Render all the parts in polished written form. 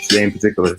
Today in particular.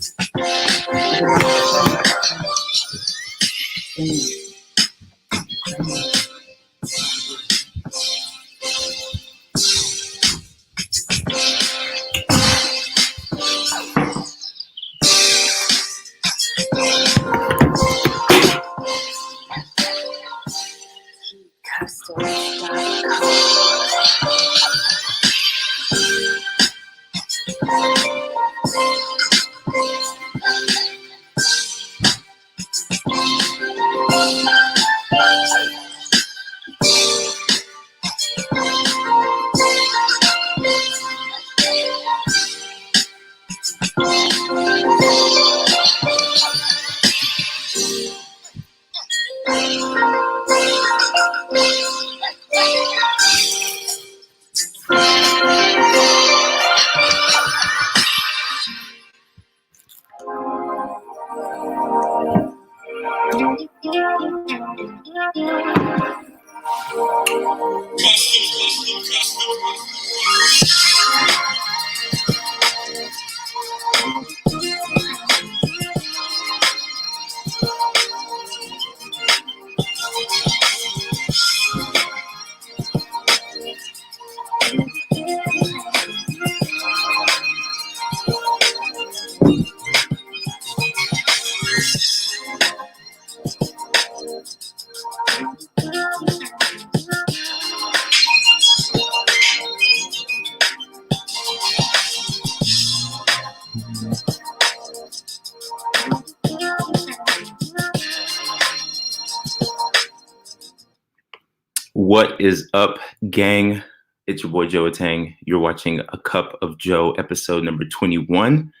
What is up, gang? It's your boy Joe Atang. You're watching A Cup of Joe, episode number 21.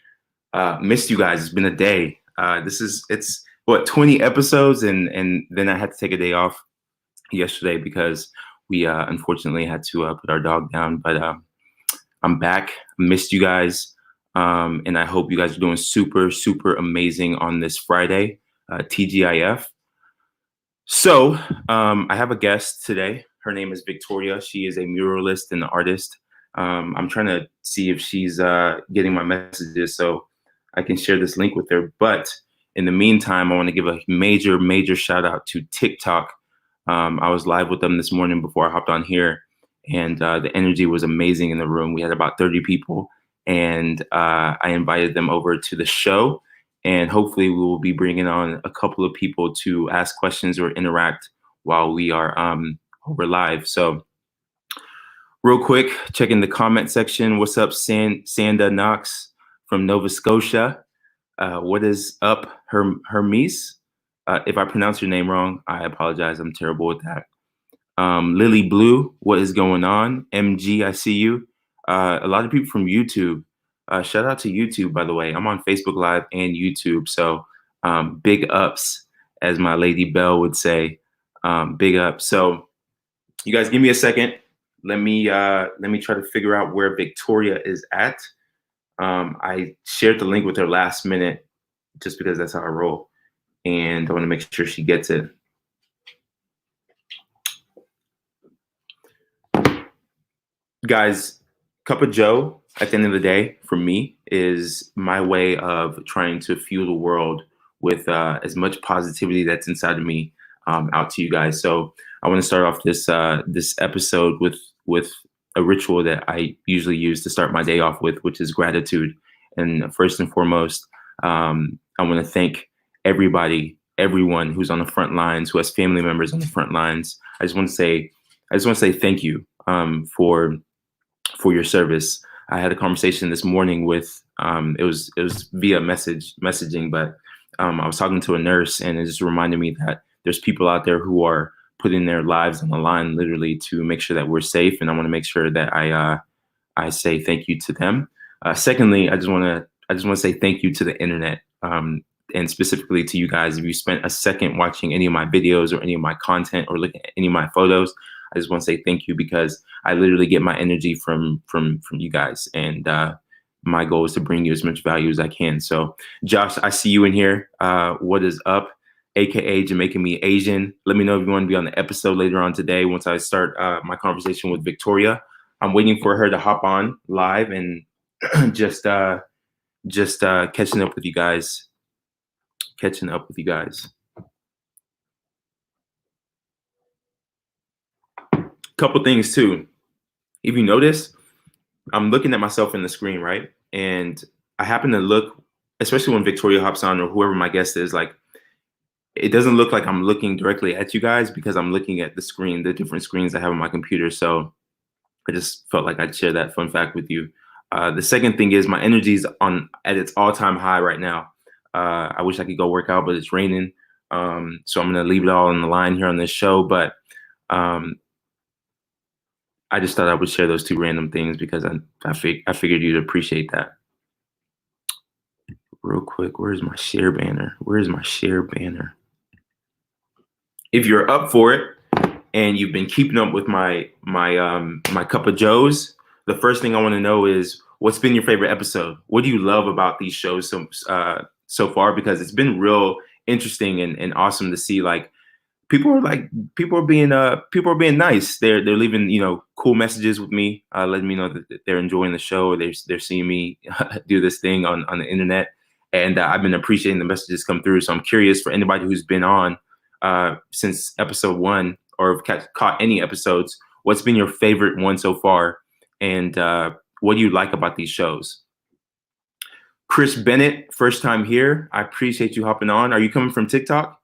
Missed you guys. It's been a day. It's 20 episodes, and then I had to take a day off yesterday because we unfortunately had to put our dog down. But I'm back. Missed you guys, and I hope you guys are doing super, super amazing on this Friday, TGIF. So I have a guest today. Her name is Victoria. She is a muralist and an artist. I'm trying to see if she's getting my messages so I can share this link with her. But in the meantime, I want to give a major, major shout out to TikTok. I was live with them this morning before I hopped on here, and the energy was amazing in the room. We had about 30 people, and I invited them over to the show. And hopefully we will be bringing on a couple of people to ask questions or interact while we are over live. So real quick, checking the comment section. What's up, Sanda Knox from Nova Scotia? What is up, Hermes? If I pronounce your name wrong, I apologize. I'm terrible with that. Lily Blue, what is going on? MG, I see you. A lot of people from YouTube. Shout out to YouTube, by the way. I'm on Facebook Live and YouTube. So big ups, as my Lady Belle would say. Big ups. So you guys give me a second. Let me try to figure out where Victoria is at. I shared the link with her last minute just because that's how I roll. and I want to make sure she gets it. Guys, Cup of Joe, at the end of the day, for me, is my way of trying to fuel the world with as much positivity that's inside of me out to you guys. So I want to start off this episode with a ritual that I usually use to start my day off with, which is gratitude. And first and foremost, I want to thank everyone who's on the front lines, who has family members on the front lines. I just want to say thank you for your service. I had a conversation this morning with it was via messaging, but I was talking to a nurse, and it just reminded me that there's people out there who are putting their lives on the line, literally, to make sure that we're safe. And I want to make sure that I say thank you to them. Secondly, I just want to say thank you to the internet, and specifically to you guys. If you spent a second watching any of my videos or any of my content or looking at any of my photos, I just want to say thank you, because I literally get my energy from you guys, and my goal is to bring you as much value as I can. So, Josh, I see you in here. What is up, aka Jamaican Me Asian? Let me know if you want to be on the episode later on today. Once I start my conversation with Victoria, I'm waiting for her to hop on live and just catching up with you guys. Couple things too. If you notice, I'm looking at myself in the screen, right? And I happen to look, especially when Victoria hops on or whoever my guest is, like, it doesn't look like I'm looking directly at you guys, because I'm looking at the screen, the different screens I have on my computer. So I just felt like I'd share that fun fact with you. The second thing is my energy is at its all-time high right now. I wish I could go work out, but it's raining. So I'm going to leave it all on the line here on this show. But I just thought I would share those two random things, because I figured you'd appreciate that. Real quick, where's my share banner? If you're up for it and you've been keeping up with my Cup of Joes, the first thing I want to know is, what's been your favorite episode? What do you love about these shows so far? Because it's been real interesting and awesome to see, like, people are being nice. They're leaving cool messages with me, letting me know that they're enjoying the show. They're seeing me do this thing on the internet, and I've been appreciating the messages come through. So I'm curious, for anybody who's been on since episode 1 or caught any episodes, what's been your favorite one so far, and what do you like about these shows? Chris Bennett, first time here. I appreciate you hopping on. Are you coming from TikTok?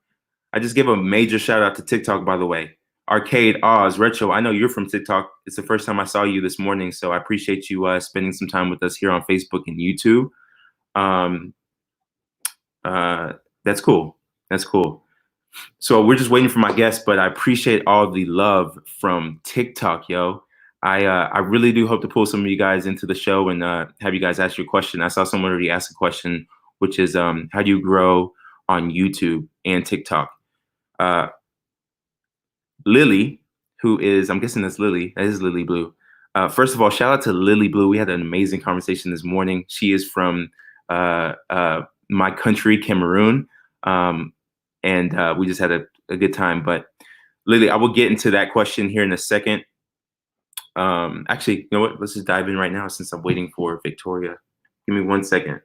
I just gave a major shout out to TikTok, by the way. Arcade Oz Retro, I know you're from TikTok. It's the first time I saw you this morning, so I appreciate you spending some time with us here on Facebook and YouTube. That's cool. So we're just waiting for my guest, but I appreciate all the love from TikTok, yo. I really do hope to pull some of you guys into the show and have you guys ask your question. I saw someone already ask a question, which is how do you grow on YouTube and TikTok? Lily, who is, I'm guessing that's Lily. That is Lily Blue. First of all, shout out to Lily Blue. We had an amazing conversation this morning. She is from my country, Cameroon. And we just had a good time. But Lily, I will get into that question here in a second. Actually, you know what? Let's just dive in right now, since I'm waiting for Victoria. Give me 1 second.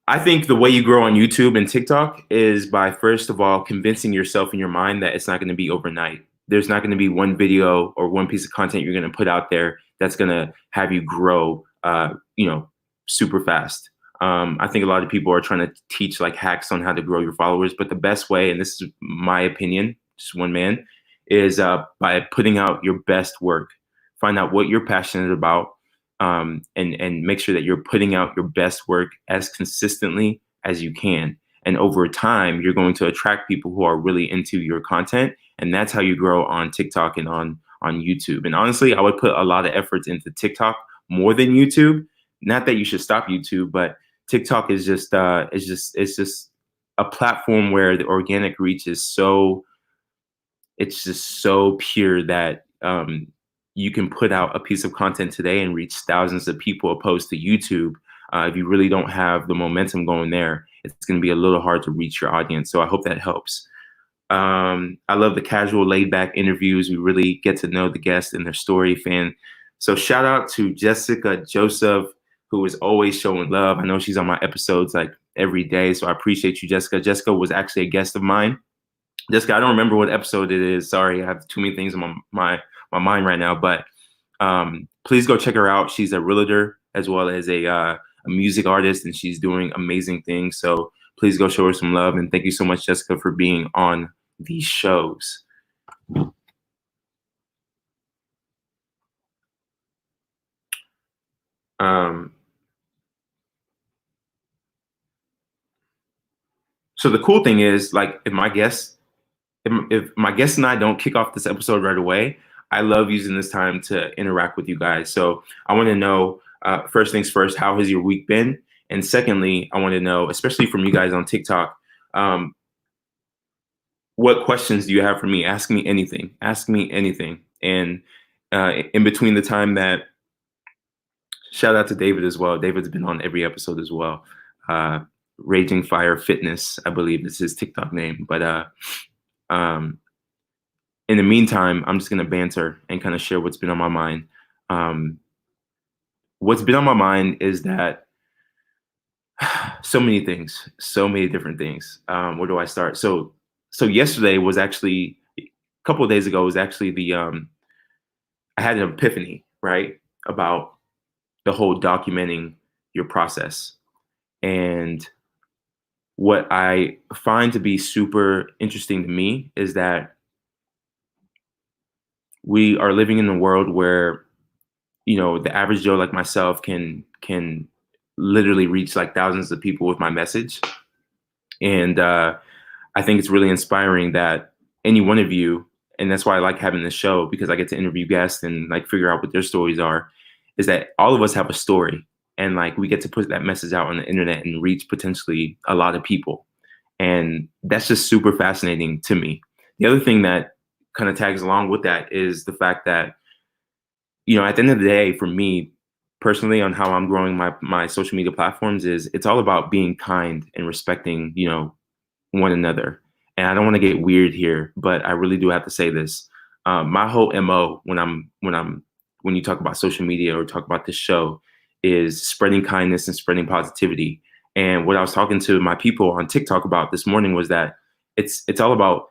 I think the way you grow on YouTube and TikTok is by, first of all, convincing yourself in your mind that it's not going to be overnight. There's not going to be one video or one piece of content you're going to put out there that's going to have you grow, super fast. I think a lot of people are trying to teach like hacks on how to grow your followers, but the best way, and this is my opinion, just one man, is by putting out your best work. Find out what you're passionate about. And make sure that you're putting out your best work as consistently as you can. And over time, you're going to attract people who are really into your content. And that's how you grow on TikTok and on YouTube. And honestly, I would put a lot of efforts into TikTok more than YouTube. Not that you should stop YouTube, but TikTok is just a platform where the organic reach is so pure that you can put out a piece of content today and reach thousands of people, opposed to YouTube. If you really don't have the momentum going there, it's going to be a little hard to reach your audience. So I hope that helps. I love the casual, laid-back interviews. We really get to know the guest and their story. So shout out to Jessica Joseph, who is always showing love. I know she's on my episodes like every day, so I appreciate you, Jessica. Jessica was actually a guest of mine. Jessica, I don't remember what episode it is. Sorry, I have too many things on my mind right now. But please go check her out. She's a realtor as well as a music artist, and she's doing amazing things. So please go show her some love. And thank you so much, Jessica, for being on these shows. So the cool thing is, like, if my guests and I don't kick off this episode right away, I love using this time to interact with you guys. So I want to know, first things first, how has your week been? And secondly, I want to know, especially from you guys on TikTok, what questions do you have for me? Ask me anything. Ask me anything. And in between the time that, shout out to David as well. David's been on every episode as well. Raging Fire Fitness, I believe is his TikTok name. But in the meantime, I'm just going to banter and kind of share what's been on my mind. What's been on my mind is that so many things, so many different things. Where do I start? So yesterday was actually, a couple of days ago was actually I had an epiphany, right? About the whole documenting your process. And what I find to be super interesting to me is that we are living in a world where, you know, the average Joe like myself can literally reach like thousands of people with my message. And I think it's really inspiring that any one of you, and that's why I like having this show, because I get to interview guests and like figure out what their stories are, is that all of us have a story. And like we get to put that message out on the internet and reach potentially a lot of people. And that's just super fascinating to me. The other thing that kind of tags along with that is the fact that, you know, at the end of the day, for me personally, on how I'm growing my social media platforms, is it's all about being kind and respecting, you know, one another. And I don't want to get weird here, but I really do have to say this. My whole MO when you talk about social media or talk about this show is spreading kindness and spreading positivity. And what I was talking to my people on TikTok about this morning was that it's all about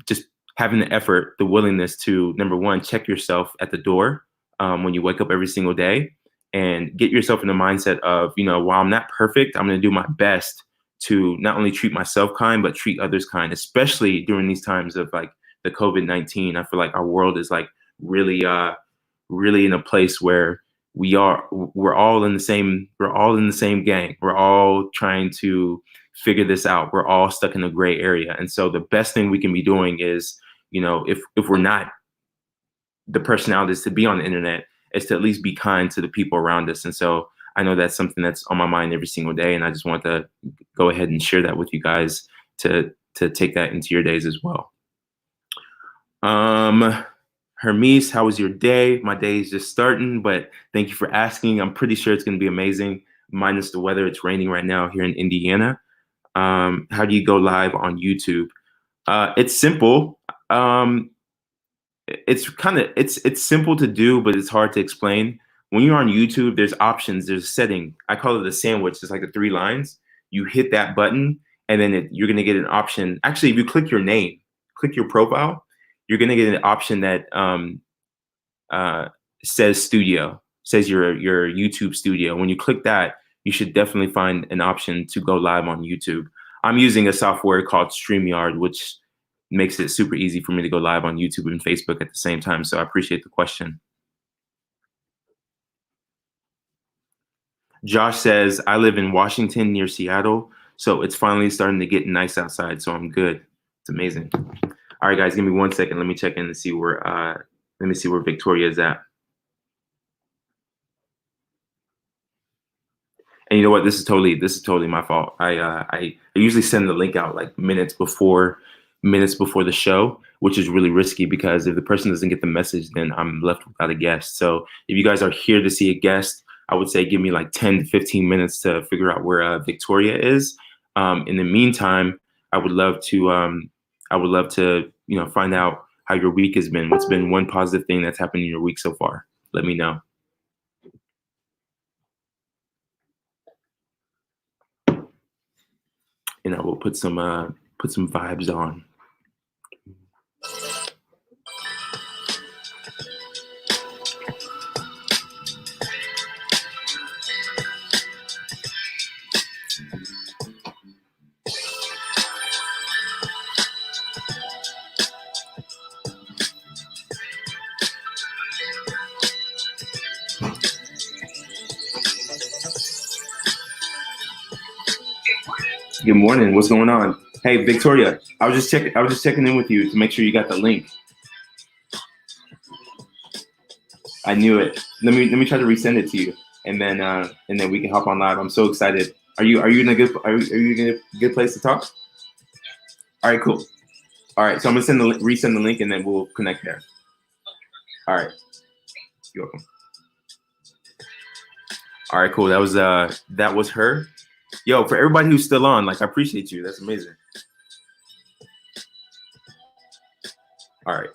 just having the effort, the willingness to, number one, check yourself at the door when you wake up every single day, and get yourself in the mindset of, you know, while I'm not perfect, I'm going to do my best to not only treat myself kind, but treat others kind, especially during these times of like the COVID-19. I feel like our world is like really in a place where we're all in the same gang. We're all trying to figure this out. We're all stuck in a gray area. And so the best thing we can be doing is, you know, if we're not the personalities to be on the internet, is to at least be kind to the people around us. And so I know that's something that's on my mind every single day. And I just want to go ahead and share that with you guys to take that into your days as well. Hermes, how was your day? My day is just starting, but thank you for asking. I'm pretty sure it's going to be amazing, minus the weather. It's raining right now here in Indiana. How do you go live on YouTube? It's simple. It's simple to do, but it's hard to explain. When you're on YouTube, there's options. There's a setting. I call it a sandwich. It's like the 3 lines. You hit that button, and then you're going to get an option. Actually, if you click your name, click your profile, you're going to get an option that says studio, says your YouTube studio. When you click that, you should definitely find an option to go live on YouTube. I'm using a software called StreamYard, which makes it super easy for me to go live on YouTube and Facebook at the same time. So I appreciate the question. Josh says, I live in Washington near Seattle, so it's finally starting to get nice outside, so I'm good. It's amazing. All right, guys, give me 1 second. Let me check in and see where Victoria is at. And you know what? This is totally my fault. I usually send the link out like minutes before the show, which is really risky because if the person doesn't get the message, then I'm left without a guest. So if you guys are here to see a guest, I would say give me like 10 to 15 minutes to figure out where Victoria is. In the meantime, I would love to find out how your week has been. What's been one positive thing that's happened in your week so far? Let me know. And I will put some vibes on. Good morning. What's going on? Hey, Victoria, I was just checking in with you to make sure you got the link. I knew it. Let me try to resend it to you, and then we can hop on live. I'm so excited. Are you in a good place to talk? All right, cool. All right, so I'm gonna resend the link, and then we'll connect there. All right, you're welcome. All right, cool. That was her. Yo, for everybody who's still on, like, I appreciate you. That's amazing. All right.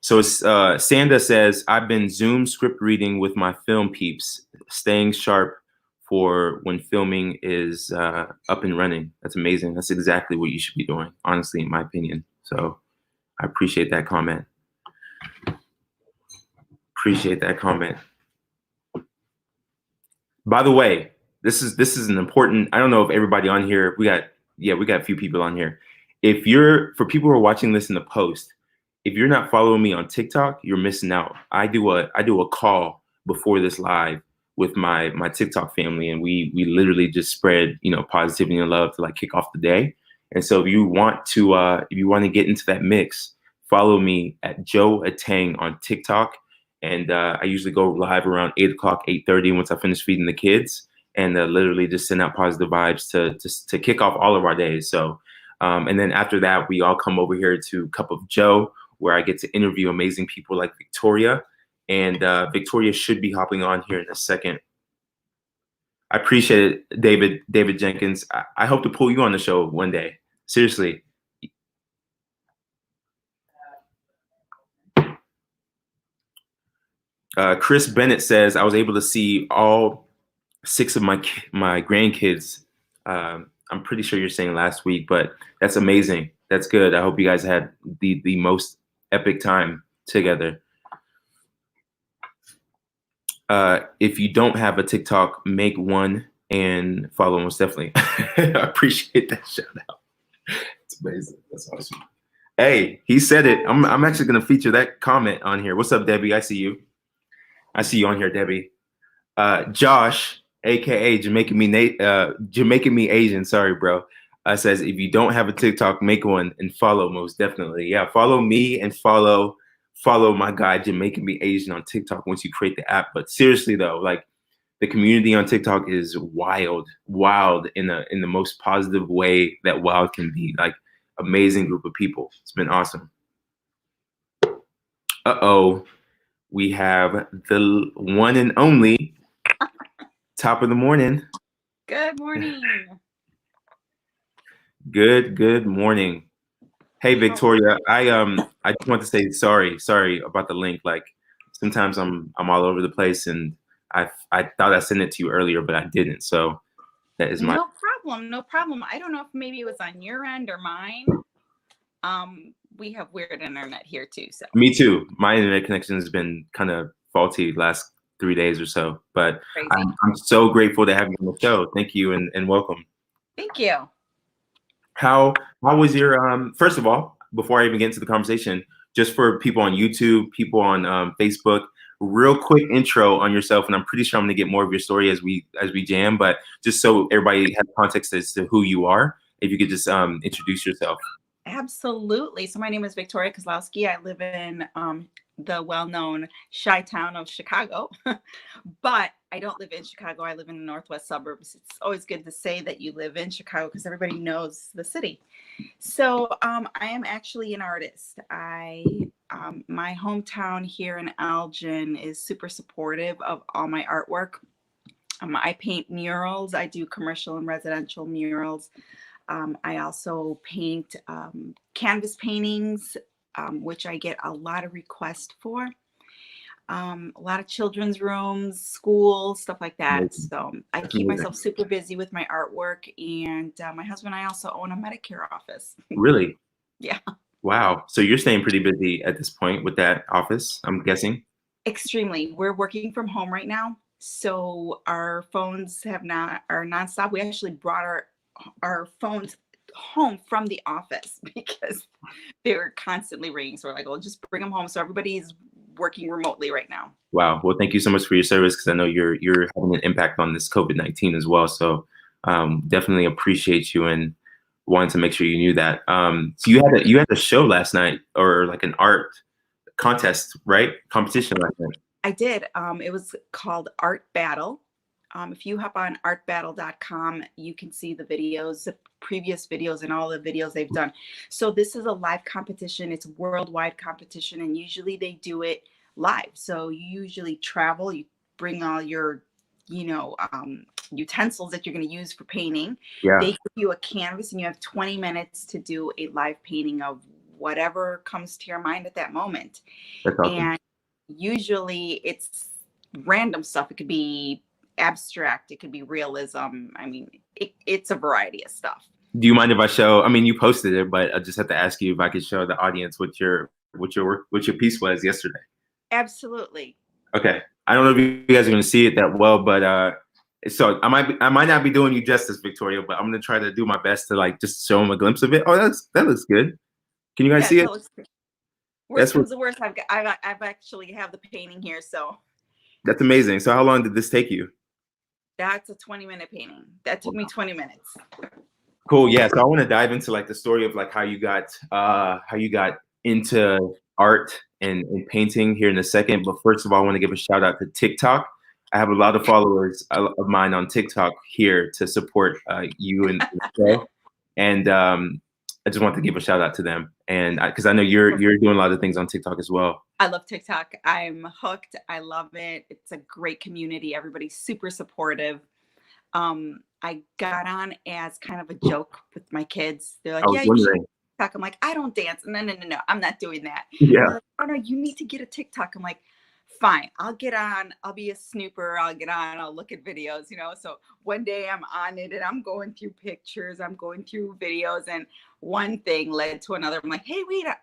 So Sanda says, I've been Zoom script reading with my film peeps, staying sharp for when filming is up and running. That's amazing. That's exactly what you should be doing, honestly, in my opinion. So I appreciate that comment. Appreciate that comment. By the way, this is an important, I don't know if everybody on here, we got a few people on here. For people who are watching this in the post, if you're not following me on TikTok, you're missing out. I do a call before this live with my TikTok family, and we literally just spread, positivity and love to like kick off the day. And so if you want to get into that mix, follow me at Joe Atang on TikTok. And I usually go live around 8 o'clock, 8:30 once I finish feeding the kids, and literally just send out positive vibes to kick off all of our days. So, and then after that, we all come over here to Cup of Joe, where I get to interview amazing people like Victoria. And Victoria should be hopping on here in a second. I appreciate it, David Jenkins. I hope to pull you on the show one day. Seriously. Chris Bennett says, I was able to see all 6 of my grandkids. I'm pretty sure you're saying last week, but that's amazing. That's good. I hope you guys had the most epic time together. If you don't have a TikTok, make one and follow most definitely. I appreciate that shout out. It's amazing. That's awesome. Hey, he said it. I'm actually gonna feature that comment on here. What's up, Debbie? I see you. I see you on here, Debbie. Josh, aka Jamaican Me Asian. Sorry, bro. Says if you don't have a TikTok, make one and follow most definitely. Yeah, follow me and follow my guy Jamaican Me Asian on TikTok once you create the app. But seriously though, like the community on TikTok is wild in the most positive way that wild can be. Like amazing group of people. It's been awesome. Uh-oh. We have the one and only top of the morning. Good morning. Good morning. Hey Victoria, I just want to say sorry about the link. Like sometimes I'm all over the place, and I thought I sent it to you earlier, but I didn't. So that is no problem. I don't know if maybe it was on your end or mine. We have weird internet here too. So me too. My internet connection has been kind of faulty last 3 days or so, but I'm so grateful to have you on the show. Thank you and welcome. Thank you. How was your first of all, before I even get into the conversation, just for people on YouTube, people on Facebook, real quick intro on yourself, and I'm pretty sure I'm gonna get more of your story as we jam, but just so everybody has context as to who you are, if you could just introduce yourself. Absolutely. So my name is Victoria Kozlowski. I live in the well-known Chi-town of Chicago, but I don't live in Chicago. I live in the northwest suburbs. It's always good to say that you live in Chicago because everybody knows the city. So I am actually an artist. My hometown here in Elgin is super supportive of all my artwork. I paint murals. I do commercial and residential murals. I also paint canvas paintings, which I get a lot of requests for. A lot of children's rooms, schools, stuff like that. So I keep myself super busy with my artwork. And my husband and I also own a Medicare office. Really? Yeah. Wow. So you're staying pretty busy at this point with that office, I'm guessing? Extremely. We're working from home right now. So our phones are nonstop. We actually brought our phones home from the office because they were constantly ringing. So we're like, well, just bring them home. So everybody's working remotely right now. Wow. Well, thank you so much for your service because I know you're having an impact on this COVID-19 as well. So definitely appreciate you and wanted to make sure you knew that. So you had a show last night or like an art contest, right? Competition last night. I did. It was called Art Battle. If you hop on artbattle.com, you can see the videos, the previous videos and all the videos they've done. So this is a live competition. It's a worldwide competition, and usually they do it live. So you usually travel, you bring all your, utensils that you're going to use for painting. Yeah. They give you a canvas and you have 20 minutes to do a live painting of whatever comes to your mind at that moment. That's awesome. And usually it's random stuff. It could be abstract, it could be realism. I mean, it's a variety of stuff. Do you mind if I show? I mean, you posted it, but I just have to ask you if I could show the audience what your piece was yesterday. Absolutely. Okay. I don't know if you guys are going to see it that well, but so I might not be doing you justice, Victoria, but I'm going to try to do my best to like just show them a glimpse of it. Oh, that looks good. Can you guys see it? Worst comes to worst, I've actually have the painting here, so. That's amazing. So how long did this take you? That's a 20-minute painting. That took me 20 minutes. Cool. Yeah. So I want to dive into like the story of like how you got into art and painting here in a second. But first of all, I want to give a shout out to TikTok. I have a lot of followers of mine on TikTok here to support you and the show. And I just want to give a shout out to them. And because I know you're doing a lot of things on TikTok as well. I love TikTok. I'm hooked. I love it. It's a great community. Everybody's super supportive. I got on as kind of a joke with my kids. They're like, yeah, you should TikTok. I'm like, I don't dance. No, I'm not doing that. Yeah. Like, oh no, you need to get a TikTok. I'm like, fine, I'll get on. I'll be a snooper. I'll get on. I'll look at videos, So one day I'm on it and I'm going through pictures. I'm going through videos, and one thing led to another. I'm like, hey, wait, I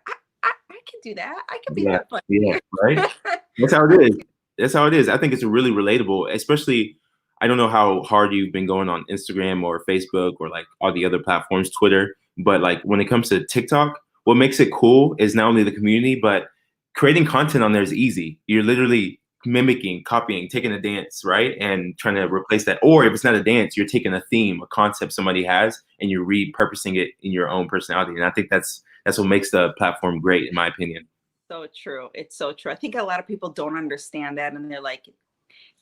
can do that. I can be that funny. Yeah, right. That's how it is. That's how it is. I think it's really relatable, especially. I don't know how hard you've been going on Instagram or Facebook or like all the other platforms, Twitter, but like when it comes to TikTok, what makes it cool is not only the community, but creating content on there is easy. You're literally mimicking, copying, taking a dance, right? And trying to replace that. Or if it's not a dance, you're taking a theme, a concept somebody has, and you're repurposing it in your own personality. And I think that's what makes the platform great, in my opinion. So true. It's so true. I think a lot of people don't understand that, and they're like,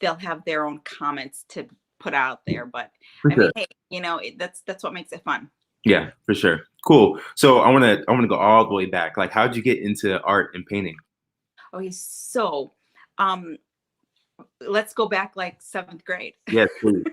they'll have their own comments to put out there, but I mean, hey, that's what makes it fun. Yeah, for sure. Cool. So I want to go all the way back. Like, how'd you get into art and painting? Okay, so let's go back like 7th grade. Yes, please.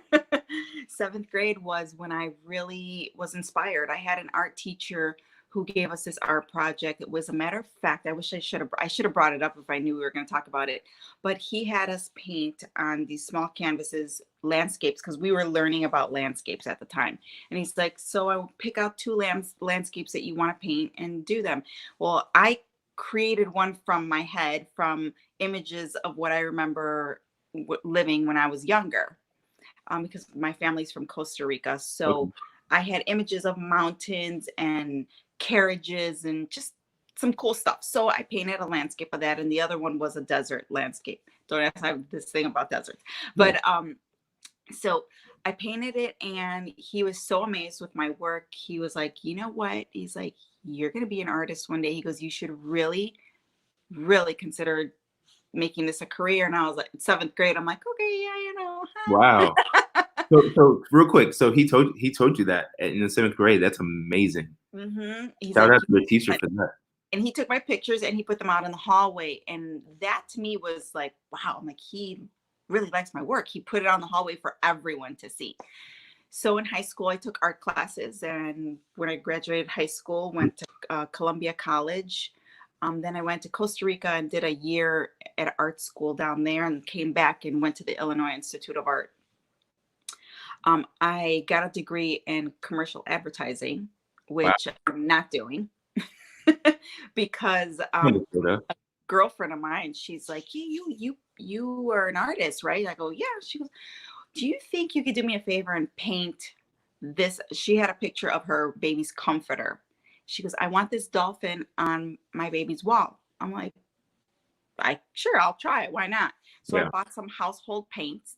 7th grade was when I really was inspired. I had an art teacher who gave us this art project. It was a matter of fact, I wish I should have brought it up if I knew we were going to talk about it. But he had us paint on these small canvases, landscapes, because we were learning about landscapes at the time. And he's like, so I will pick out 2 landscapes that you want to paint and do them. Well, I created one from my head, from images of what I remember living when I was younger, because my family's from Costa Rica. So I had images of mountains and carriages and just some cool stuff. So I painted a landscape of that, and the other one was a desert landscape. Don't ask, I have this thing about deserts. But so I painted it, and he was so amazed with my work. He was like, you know what? He's like, you're going to be an artist one day. He goes, you should really, really consider making this a career. And I was like, 7th grade, I'm like, okay, yeah, you know. Wow. So real quick, so he told you that in the 7th grade. That's amazing. He's Shout like, out to the teacher for that. and he took my pictures and he put them out in the hallway. And that to me was like, wow, I'm like, he really likes my work. He put it on the hallway for everyone to see. So in high school, I took art classes. And when I graduated high school, went to Columbia College. Then I went to Costa Rica and did a year at art school down there, and came back and went to the Illinois Institute of Art. I got a degree in commercial advertising, Wow. which I'm not doing because Minnesota. a girlfriend of mine, she's like, hey, you are an artist, right? I go, yeah. She goes, do you think you could do me a favor and paint this? She had a picture of her baby's comforter. She goes, I want this dolphin on my baby's wall. I'm like, sure, I'll try it. Why not? So Yeah. I bought some household paints,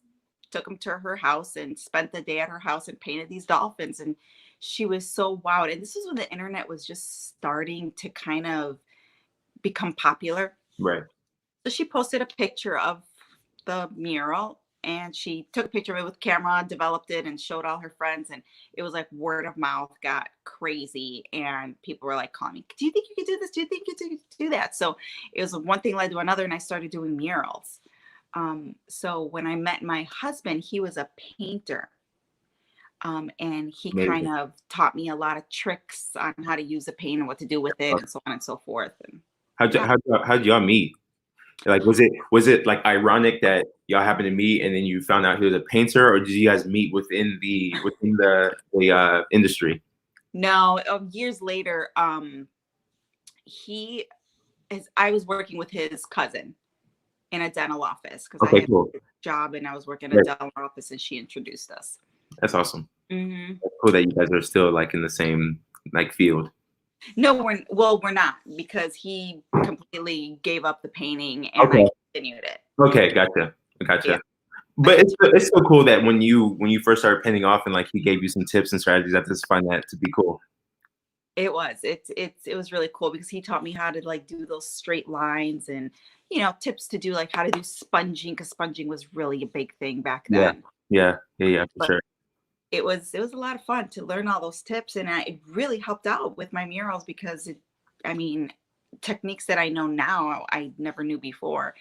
took them to her house, and spent the day at her house and painted these dolphins. And she was so wowed. And this is when the internet was just starting to kind of become popular. Right. So she posted a picture of the mural, and she took a picture of it with camera, developed it, and showed all her friends. And it was like word of mouth got crazy. And people were like calling me, do you think you could do this? Do you think you could do that? So it was one thing led to another, and I started doing murals. So when I met my husband, he was a painter. And he Amazing. kind of taught me a lot of tricks on how to use a paint and what to do with it, and so on and so forth. And How'd y'all meet? Like, was it like ironic that y'all happened to meet and then you found out he was a painter, or did you guys meet within the industry? No, years later, I was working with his cousin in a dental office because I had Cool. a job and I was working in a dental office, and she introduced us. That's awesome. Mm-hmm. That's cool that you guys are still like in the same like field. No, we're not, because he completely gave up the painting and I continued it. Okay, gotcha. Yeah. But it's so cool that when you first started painting off and like he gave you some tips and strategies, I just find that to be cool. It was really cool because he taught me how to like do those straight lines, and tips to do like how to do sponging, because sponging was really a big thing back then. Yeah, for sure. It was a lot of fun to learn all those tips, and it really helped out with my murals because techniques that I know now I never knew before.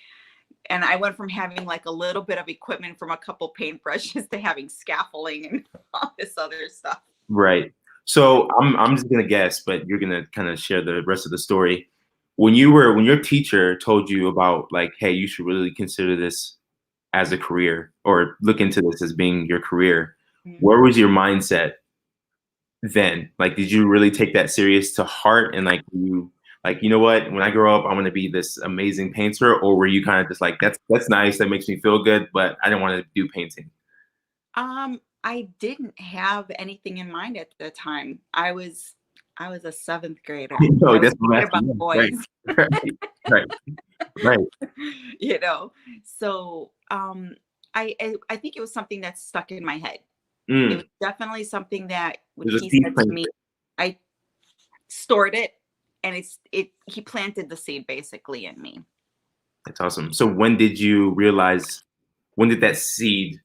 And I went from having like a little bit of equipment from a couple paintbrushes to having scaffolding and all this other stuff. Right. So I'm just gonna guess, but you're gonna kind of share the rest of the story. When your teacher told you about like, hey, you should really consider this as a career or look into this as being your career, where was your mindset then? Like, did you really take that serious to heart and like you know what, when I grow up, I'm gonna be this amazing painter, or were you kind of just like, that's nice, that makes me feel good, but I don't want to do painting? I didn't have anything in mind at the time. I was a 7th grader. No, that's about boys. Right. So I think it was something that stuck in my head. Mm. It was definitely something that when There's he said to me, I stored it, and he planted the seed basically in me. That's awesome. So when did that seed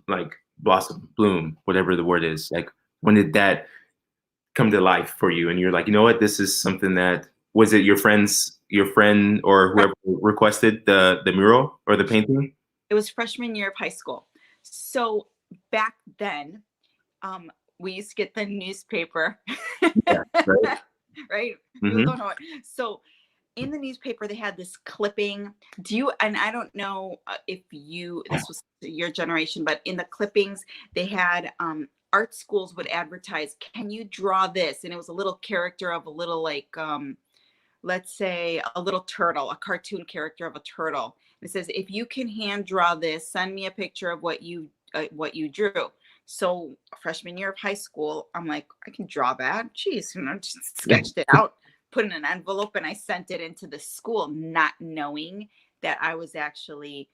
like blossom, bloom, whatever the word is? Like, when did that come to life for you? And you're like, you know what, this is something that, was it your friend or whoever requested the mural or the painting? It was freshman year of high school. So back then, we used to get the newspaper. Yeah, right. Right? Mm-hmm. Don't know it. So in the newspaper, they had this clipping. And I don't know if this was your generation, but in the clippings, they had art schools would advertise, can you draw this? And it was a little character of a little like, let's say a little turtle, a cartoon character of a turtle. And it says, if you can hand draw this, send me a picture of what you drew. So freshman year of high school, I'm like, I can draw that. Jeez, just sketched it out, put in an envelope, and I sent it into the school, not knowing that I was actually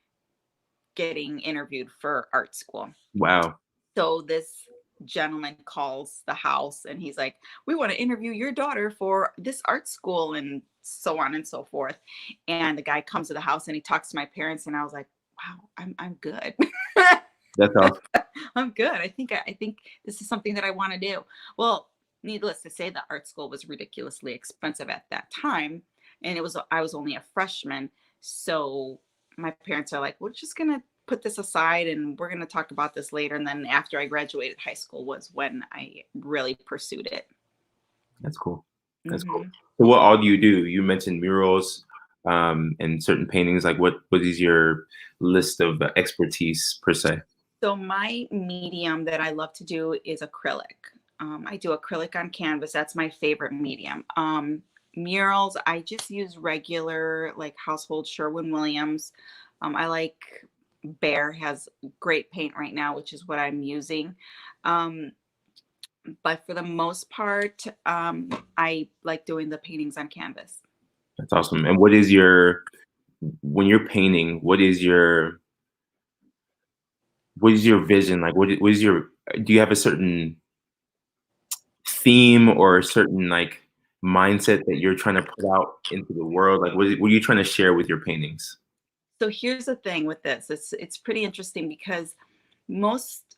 getting interviewed for art school. Wow. So this gentleman calls the house and he's like, we want to interview your daughter for this art school. And so on and so forth. And the guy comes to the house and he talks to my parents, and I was like, wow, I'm good. That's awesome. I'm good. I think this is something that I want to do. Well, needless to say, the art school was ridiculously expensive at that time, and I was only a freshman. So my parents are like, we're just gonna put this aside and we're gonna talk about this later. And then after I graduated high school was when I really pursued it. That's cool. That's cool. Hmm. So what all do you do? You mentioned murals, and certain paintings. Like what is your list of expertise per se? So my medium that I love to do is acrylic. I do acrylic on canvas. That's my favorite medium. Murals, I just use regular like household Sherwin-Williams. I like Bear has great paint right now, which is what I'm using. Um, but for the most part, I like doing the paintings on canvas. That's awesome. And what is your when you're painting? What is your vision? Like what is your do you have a certain theme or a certain like mindset that you're trying to put out into the world? Like what are you trying to share with your paintings? So here's the thing with this. It's pretty interesting because most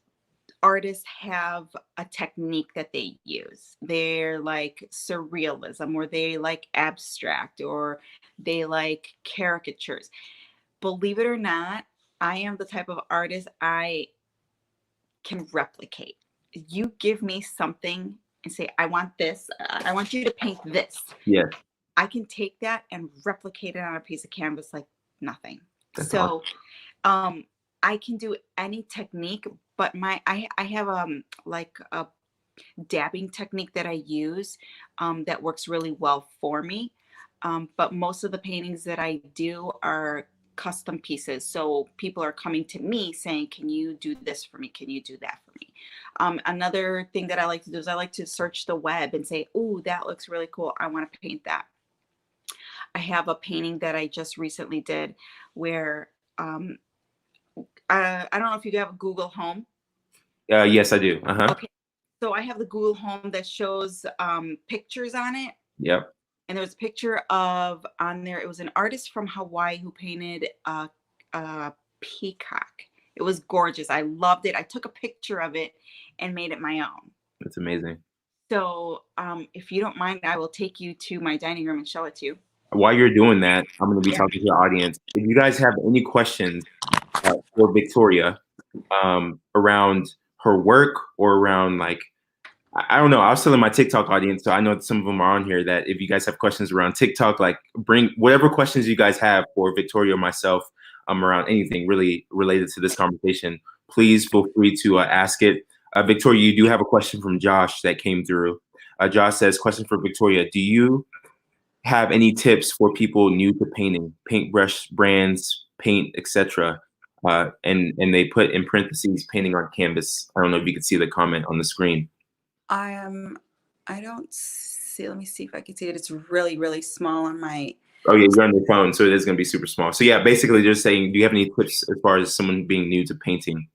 artists have a technique that they use. They're like surrealism, or they like abstract, or they like caricatures. Believe it or not, I am the type of artist I can replicate. You give me something and say, I want this, I want you to paint this. Yeah, I can take that and replicate it on a piece of canvas like nothing. that's awesome. So um I can do any technique, but I have like a dabbing technique that I use that works really well for me. But most of the paintings that I do are custom pieces. So people are coming to me saying, can you do this for me? Can you do that for me? Another thing that I like to do is I like to search the web and say, oh, that looks really cool. I want to paint that. I have a painting that I just recently did where I don't know if you have a Google Home. Yes, I do. Uh-huh. Okay. So I have the Google Home that shows pictures on it. Yep. And there was a picture of on there. It was an artist from Hawaii who painted a peacock. It was gorgeous. I loved it. I took a picture of it and made it my own. That's amazing. So if you don't mind, I will take you to my dining room and show it to you. While you're doing that, I'm going to be Yeah. talking to the audience. If you guys have any questions for Victoria around her work or around like I don't know. I was telling my TikTok audience, so I know some of them are on here, that if you guys have questions around TikTok, like bring whatever questions you guys have for Victoria or myself around anything really related to this conversation, please feel free to ask it. Victoria, you do have a question from Josh that came through. Josh says, question for Victoria. Do you have any tips for people new to painting, paintbrush brands, paint, etc.? And they put in parentheses, painting on canvas. I don't know if you can see the comment on the screen. I don't see. Let me see if I can see it. It's really, really small on my. Oh yeah, you're on your phone, so it is going to be super small. So yeah, basically just saying, do you have any tips as far as someone being new to painting?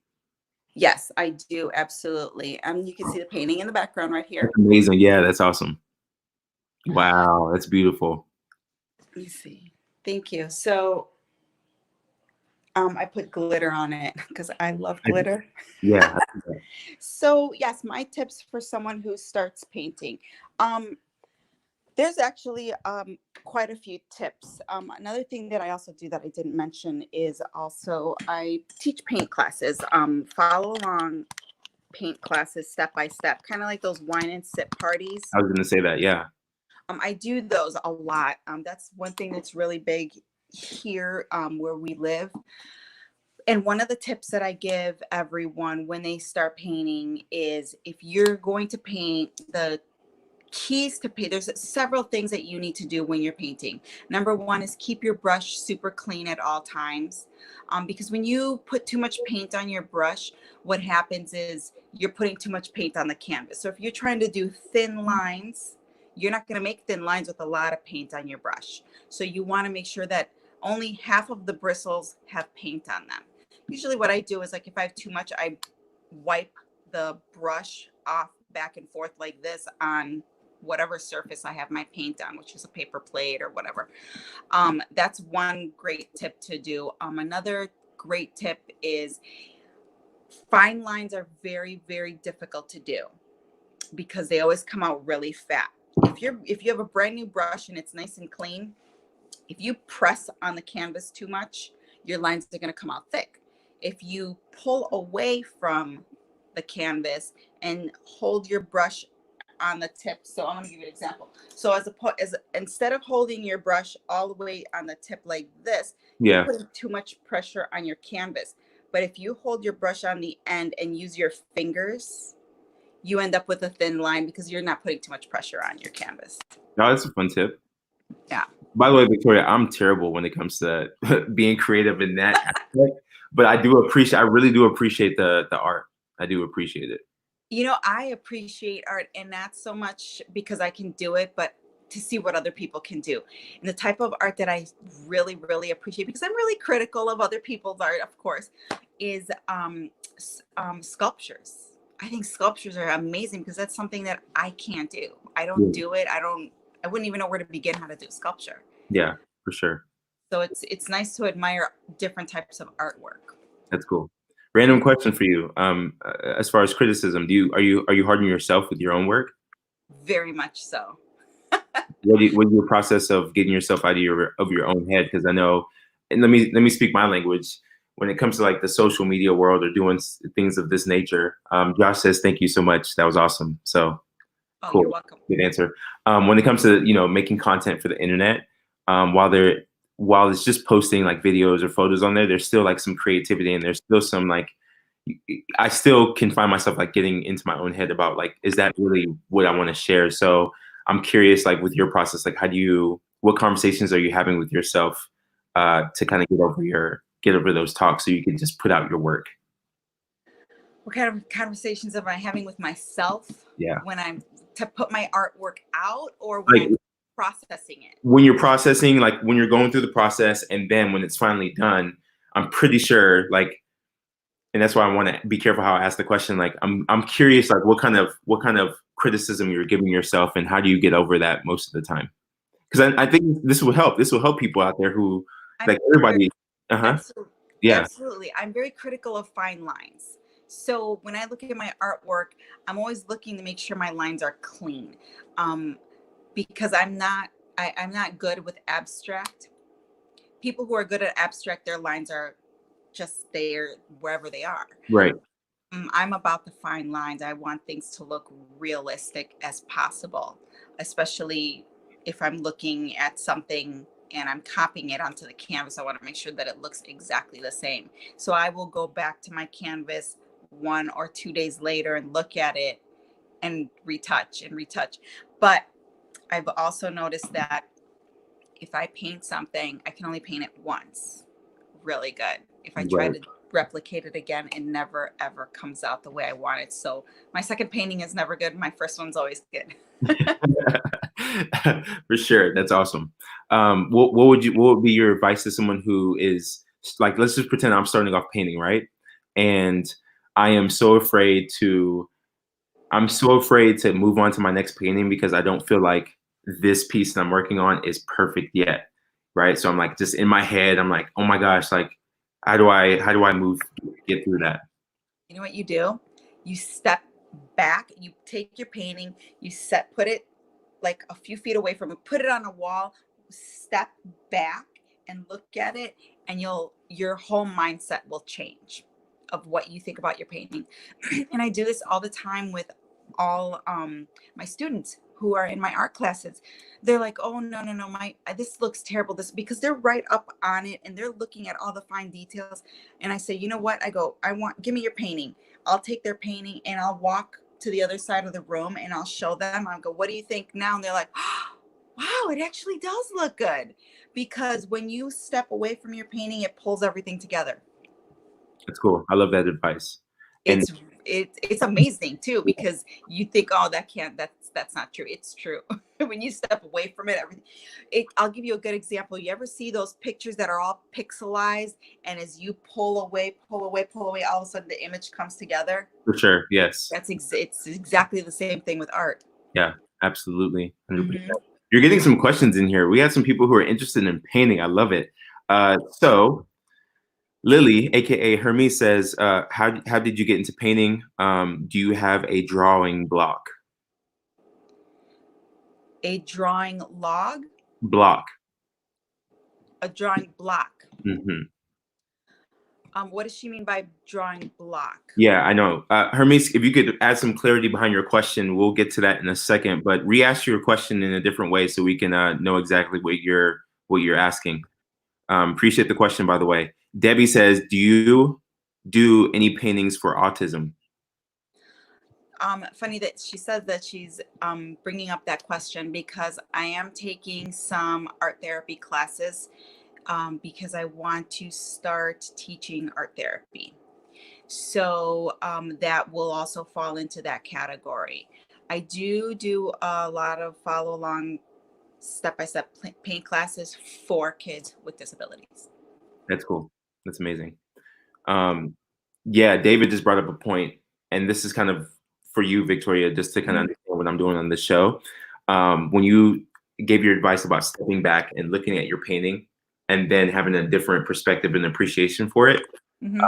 Yes, I do. Absolutely. You can see the painting in the background right here. That's amazing. Yeah, that's awesome. Wow, that's beautiful. Let me see. Thank you. So I put glitter on it because I love glitter. Yeah. So yes, my tips for someone who starts painting. There's actually quite a few tips. Another thing that I also do that I didn't mention is also I teach paint classes. Follow along paint classes step by step, kind of like those wine and sip parties. I was going to say that. Yeah. I do those a lot. That's one thing that's really big here where we live. And one of the tips that I give everyone when they start painting is if you're going to paint, the keys to paint, there's several things that you need to do when you're painting. Number one is keep your brush super clean at all times. Because when you put too much paint on your brush, what happens is you're putting too much paint on the canvas. So if you're trying to do thin lines, you're not going to make thin lines with a lot of paint on your brush. So you want to make sure that only half of the bristles have paint on them. Usually what I do is like if I have too much, I wipe the brush off back and forth like this on whatever surface I have my paint on, which is a paper plate or whatever. That's one great tip to do. Another great tip is fine lines are very, very difficult to do because they always come out really fat. If you have a brand new brush and it's nice and clean, if you press on the canvas too much, your lines are going to come out thick. If you pull away from the canvas and hold your brush on the tip, so I'm going to give you an example. So instead of holding your brush all the way on the tip like this, Yeah. you're putting too much pressure on your canvas. But if you hold your brush on the end and use your fingers, you end up with a thin line because you're not putting too much pressure on your canvas. No, that's a fun tip. Yeah. By the way, Victoria, I'm terrible when it comes to being creative in that aspect, but I really do appreciate the art. I do appreciate it. You know, I appreciate art, and not so much because I can do it, but to see what other people can do. And the type of art that I really, really appreciate, because I'm really critical of other people's art, of course, is sculptures. I think sculptures are amazing because that's something that I can't do. I don't do it. I wouldn't even know where to begin how to do sculpture. Yeah, for sure. So it's nice to admire different types of artwork. That's cool. Random question for you. As far as criticism, are you hard on yourself with your own work? Very much so. What is your process of getting yourself out of your own head? Because I know, and let me speak my language. When it comes to like the social media world or doing things of this nature, Josh says thank you so much. That was awesome. So cool. You're welcome. Good answer. When it comes to making content for the internet, while it's just posting like videos or photos on there, there's still like some creativity and there's still some like I still can find myself like getting into my own head about like, is that really what I want to share? So I'm curious, like with your process, like what conversations are you having with yourself to kind of get over those talks so you can just put out your work? What kind of conversations am I having with myself? Yeah. When I'm to put my artwork out, or when I'm processing it? When you're processing, like when you're going through the process, and then when it's finally done, I'm pretty sure like, and that's why I want to be careful how I ask the question. Like, I'm curious, like what kind of criticism you're giving yourself, and how do you get over that most of the time? Because I think this will help. This will help people out there who, like everybody. Absolutely. Yeah. Absolutely. I'm very critical of fine lines. So when I look at my artwork, I'm always looking to make sure my lines are clean, because I'm not good with abstract. People who are good at abstract, their lines are just there wherever they are. Right. I'm about the fine lines. I want things to look realistic as possible, especially if I'm looking at something and I'm copying it onto the canvas. I want to make sure that it looks exactly the same. So I will go back to my canvas 1 or 2 days later and look at it and retouch. But I've also noticed that if I paint something, I can only paint it once really good. If I try to replicate it again, it never ever comes out the way I want it. So my second painting is never good. My first one's always good. For sure. That's awesome. What would be your advice to someone who is like, let's just pretend I'm starting off painting, right? And I'm so afraid to move on to my next painting because I don't feel like this piece that I'm working on is perfect yet. Right. So I'm like, just in my head, I'm like, oh my gosh, like, how do I get through that? You know what you do? You step back, you take your painting, put it like a few feet away from it, put it on a wall, step back and look at it, and your whole mindset will change of what you think about your painting. And I do this all the time with all my students who are in my art classes. They're like, oh no, this looks terrible, because they're right up on it and they're looking at all the fine details. And I say, you know what? Give me your painting. I'll take their painting and I'll walk to the other side of the room and I'll show them. I'll go, what do you think now? And they're like, oh, wow, it actually does look good. Because when you step away from your painting, it pulls everything together. That's cool. I love that advice. It's amazing too, because you think, oh, that's not true. It's true. When you step away from it, I'll give you a good example. You ever see those pictures that are all pixelized, and as you pull away, all of a sudden the image comes together? For sure. Yes. It's exactly the same thing with art. Yeah. Absolutely. 100%. Hmm. You're getting some questions in here. We have some people who are interested in painting. I love it. So Lily, aka Hermes, says, how did you get into painting? Do you have a drawing block? A drawing log, Block. a drawing block. Hmm. What does she mean by drawing block? Yeah, I know. Hermes, if you could add some clarity behind your question, we'll get to that in a second. But re-ask your question in a different way so we can know exactly what you're asking. Appreciate the question, by the way. Debbie says, "Do you do any paintings for autism?" Funny that she says that she's bringing up that question because I am taking some art therapy classes because I want to start teaching art therapy. So that will also fall into that category. I do a lot of follow along step-by-step paint classes for kids with disabilities. That's cool. That's amazing. Um, yeah, David just brought up a point, and this is kind of for you, Victoria, just to kind of Mhm. understand what I'm doing on the show. When you gave your advice about stepping back and looking at your painting, and then having a different perspective and appreciation for it, Mhm.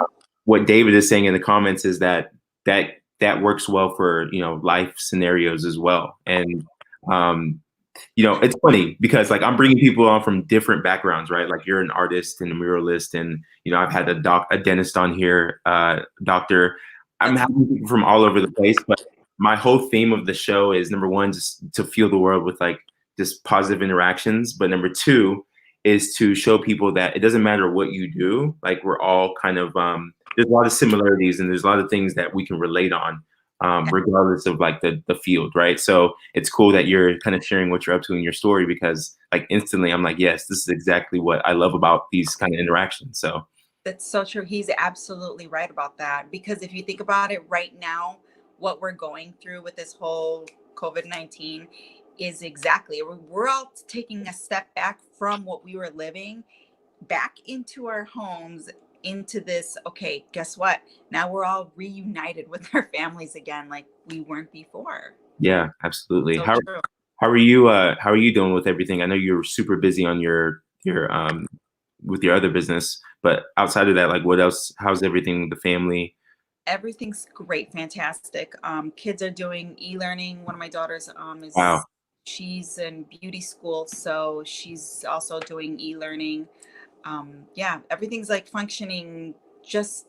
what David is saying in the comments is that works well for life scenarios as well. And um, it's funny because like I'm bringing people on from different backgrounds, right? Like you're an artist and a muralist, and I've had a dentist on here, doctor. I'm That's having people from all over the place, but my whole theme of the show is number one, just to feel the world with like just positive interactions, but number two is to show people that it doesn't matter what you do. Like we're all kind of there's a lot of similarities and there's a lot of things that we can relate on regardless of like the field, right? So it's cool that you're kind of sharing what you're up to in your story because like instantly I'm like, yes, this is exactly what I love about these kind of interactions. So That's so true. He's absolutely right about that. Because if you think about it right now, what we're going through with this whole COVID-19 is exactly, we're all taking a step back from what we were living back into our homes, into this. Okay, guess what? Now we're all reunited with our families again, like we weren't before. yeah, absolutely. So true. How are you doing with everything? I know you're super busy on your with your other business, but outside of that, like what else? How's everything with the family? Everything's great, fantastic. Kids are doing e-learning. One of my daughters Wow. is she's in beauty school, so she's also doing e-learning. Yeah, everything's like functioning just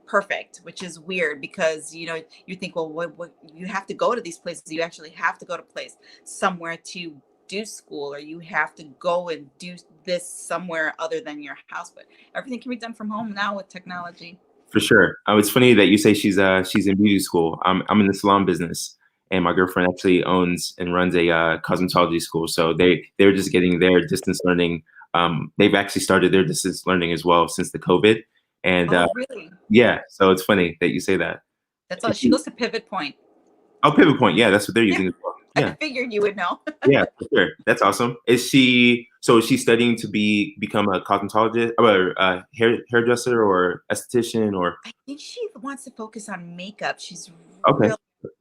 perfect, which is weird because you think, well, what you have to go to these places. You actually have to go to place somewhere to do school, or you have to go and do this somewhere other than your house. But everything can be done from home now with technology. For sure. It's funny that you say she's in beauty school. I'm in the salon business, and my girlfriend actually owns and runs a cosmetology school. So they're just getting their distance learning. They've actually started their distance learning as well since the COVID. And Oh, really? yeah, so it's funny that you say that. That's all. She goes to Pivot Point. Oh, Pivot Point. Yeah, that's what they're Yeah, using as well. I Yeah, figured you would know. yeah, for sure. That's awesome. Is she studying to become a cosmetologist or a hairdresser or esthetician or I think she wants to focus on makeup. okay. Real,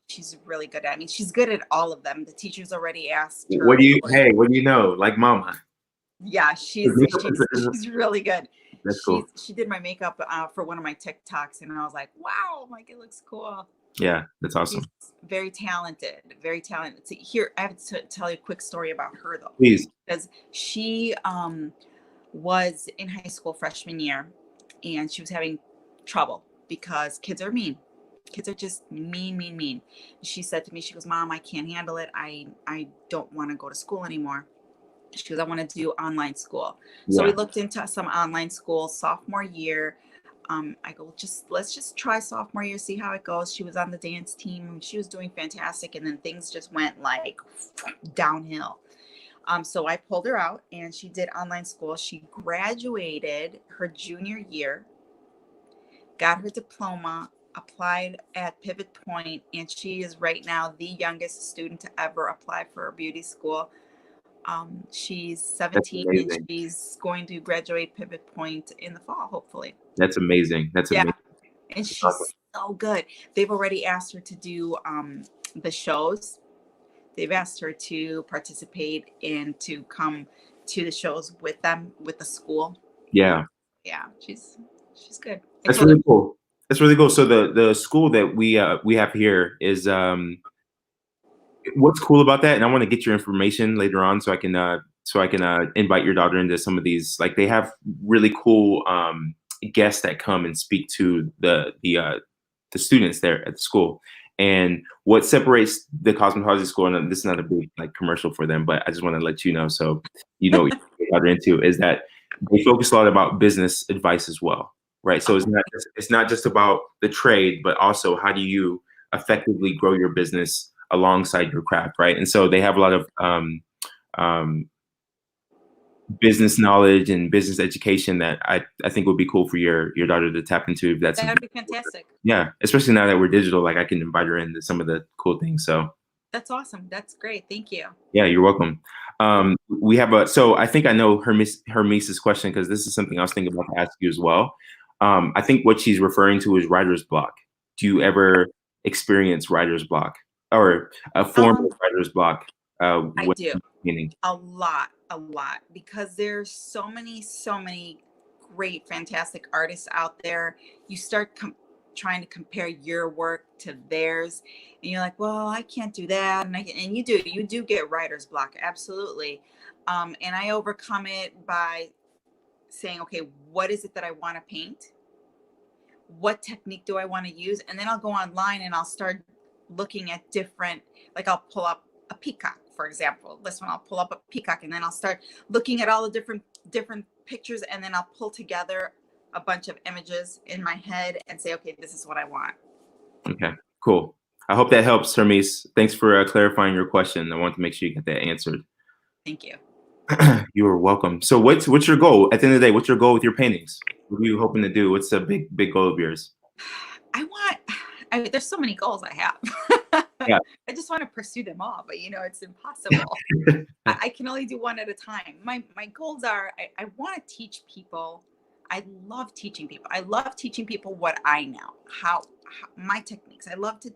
she's really good at. I mean, she's good at all of them. The teachers already asked What her. do you hey, what do you know? Like mama. Yeah, she's really good. That's cool. She did my makeup for one of my TikToks, and I was like, wow, like it looks cool. Yeah, that's She's awesome. very talented, very talented. So here, I have to tell you a quick story about her though, Please. because she was in high school freshman year, and she was having trouble because kids are mean. Kids are just mean, mean, mean. She said to me, she goes, Mom, I can't handle it. I don't want to go to school anymore. She goes, I want to do online school. So we Yeah. looked into some online school sophomore year. I go, let's just try sophomore year, see how it goes. She was on the dance team. She was doing fantastic. And then things just went like downhill. So I pulled her out and she did online school. She graduated her junior year, got her diploma, applied at Pivot Point, and she is right now the youngest student to ever apply for a beauty school. She's That's 17 and amazing. she's going to graduate Pivot Point in the fall, hopefully. That's amazing. That's Yeah, amazing. and That's awesome. she's so good. They've already asked her to do the shows. they've asked her to participate and to come to the shows with them with the school. Yeah. Yeah, she's good. That's really cool. That's really cool. So the school that we have here is what's cool about that, and I want to get your information later on so I can invite your daughter into some of these. Like they have really cool guests that come and speak to the students there at the school. And what separates the cosmetology school, and this is not a big like commercial for them, but I just want to let you know so you know what your daughter into, is that they focus a lot about business advice as well, right? So it's not just about the trade, but also how do you effectively grow your business alongside your craft, right? And so they have a lot of um, business knowledge and business education that I think would be cool for your daughter to tap into. If that's That'd be fantastic. Yeah, especially now that we're digital, like I can invite her into some of the cool things. So that's awesome. That's great. Thank you. Yeah, you're welcome. We have so I think I know Hermes's question, because this is something I was thinking about to ask you as well. I think what she's referring to is writer's block. Do you ever experience writer's block or a form of writer's block? I do. Meaning? A lot, because there's so many great, fantastic artists out there. You start trying to compare your work to theirs, and you're like, well, I can't do that, and you do get writer's block, absolutely. And I overcome it by saying, okay, what is it that I want to paint? What technique do I want to use? And then I'll go online and I'll start looking at different, like I'll pull up a peacock, for example. This one, I'll pull up a peacock, and then I'll start looking at all the different pictures, and then I'll pull together a bunch of images in my head and say, okay, this is what I want. Okay, cool. I hope that helps, Hermes. Thanks for clarifying your question. I want to make sure you get that answered. Thank you. You are welcome. So what's your goal at the end of the day? What's your goal with your paintings? What are you hoping to do? What's the big goal of yours? There's so many goals I have. Yeah. I just want to pursue them all, but it's impossible. I can only do one at a time. My goals are, I want to teach people. I love teaching people. I love teaching people what I know, how my techniques. I love to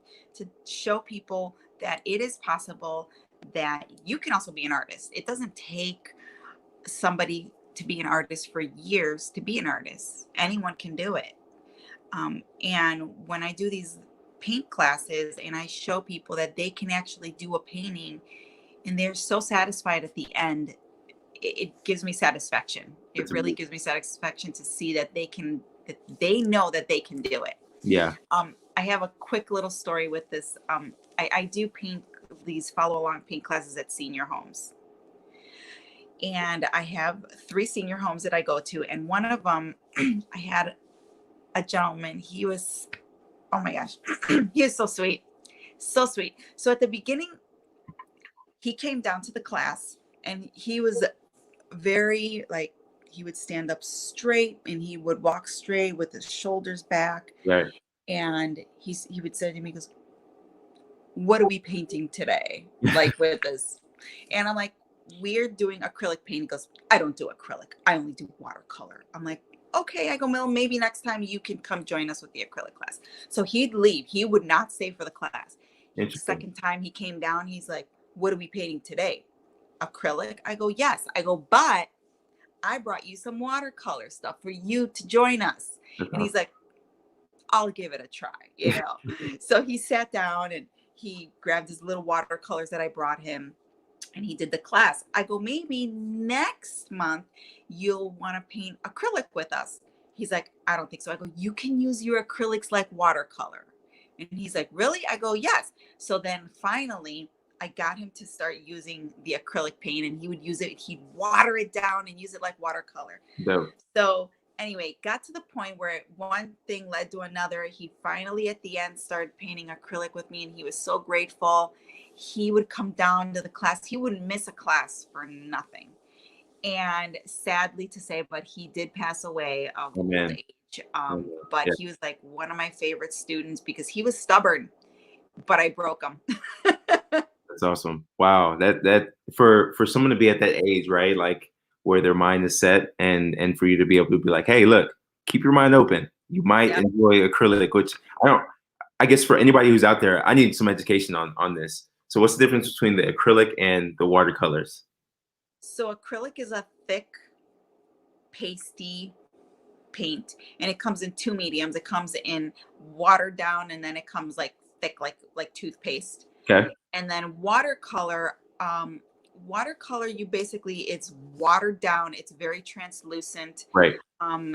show people that it is possible, that you can also be an artist. It doesn't take somebody to be an artist for years to be an artist. Anyone can do it. And when I do these paint classes and I show people that they can actually do a painting and they're so satisfied at the end, it gives me satisfaction. It really gives me satisfaction to see that they know that they can do it. Yeah. I have a quick little story with this. I do paint these follow along paint classes at senior homes. And I have 3 senior homes that I go to. And one of them, I had a gentleman. He was, oh my gosh, he was so sweet. So sweet. So at the beginning, he came down to the class and he was very he would stand up straight and he would walk straight with his shoulders back. Right. And he would say to me, he goes, what are we painting today? Like with this. And I'm like, we're doing acrylic paint. He goes, I don't do acrylic. I only do watercolor. I'm like, okay. I go, Mel, maybe next time you can come join us with the acrylic class. So he'd leave. He would not stay for the class. The second time he came down, he's like, what are we painting today? Acrylic? I go, yes. I go, but I brought you some watercolor stuff for you to join us. And he's like, I'll give it a try, So he sat down and he grabbed his little watercolors that I brought him and he did the class. I go, maybe next month you'll want to paint acrylic with us. He's like, I don't think so. I go, you can use your acrylics like watercolor. And he's like, really? I go, yes. So then finally I got him to start using the acrylic paint and he would use it. He'd water it down and use it like watercolor. No. So anyway, got to the point where one thing led to another. He finally at the end started painting acrylic with me and he was so grateful. He would come down to the class. He wouldn't miss a class for nothing. And sadly to say, but he did pass away of old age. But he was like one of my favorite students because he was stubborn, but I broke him. That's awesome. Wow. That for someone to be at that age, right? Like where their mind is set and for you to be able to be like, hey, look, keep your mind open. You might enjoy acrylic, which I guess for anybody who's out there, I need some education on this. So what's the difference between the acrylic and the watercolors? So acrylic is a thick, pasty paint, and it comes in two mediums. It comes in watered down, and then it comes like thick, like toothpaste. Okay. And then watercolor, you basically, it's watered down. It's very translucent. Right.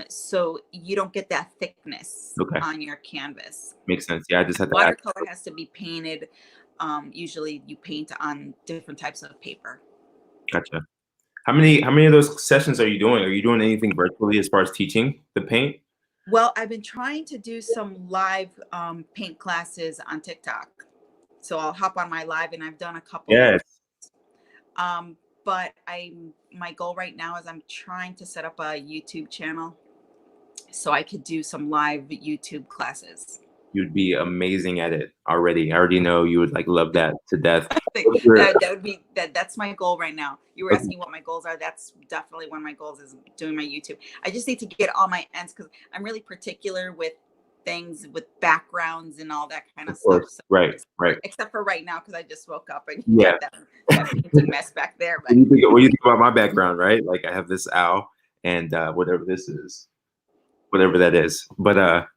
So you don't get that thickness Okay. on your canvas. Makes sense. Yeah, I just had to ask. Watercolor has to be painted. Usually you paint on different types of paper. Gotcha. How many of those sessions are you doing? Are you doing anything virtually as far as teaching the paint? Well, I've been trying to do some live paint classes on TikTok. So I'll hop on my live, and I've done a couple. Yes. But my goal right now is I'm trying to set up a YouTube channel so I could do some live YouTube classes. You'd be amazing at it already. I already know you would like love that to death. That's my goal right now. You were asking what my goals are. That's definitely one of my goals, is doing my YouTube. I just need to get all my ends, because I'm really particular with things with backgrounds and all that kind of stuff. So, right. Except for right now, because I just woke up and yeah, that painting mess back there. But what do you think about my background, right? Like I have this owl and whatever this is, whatever that is. But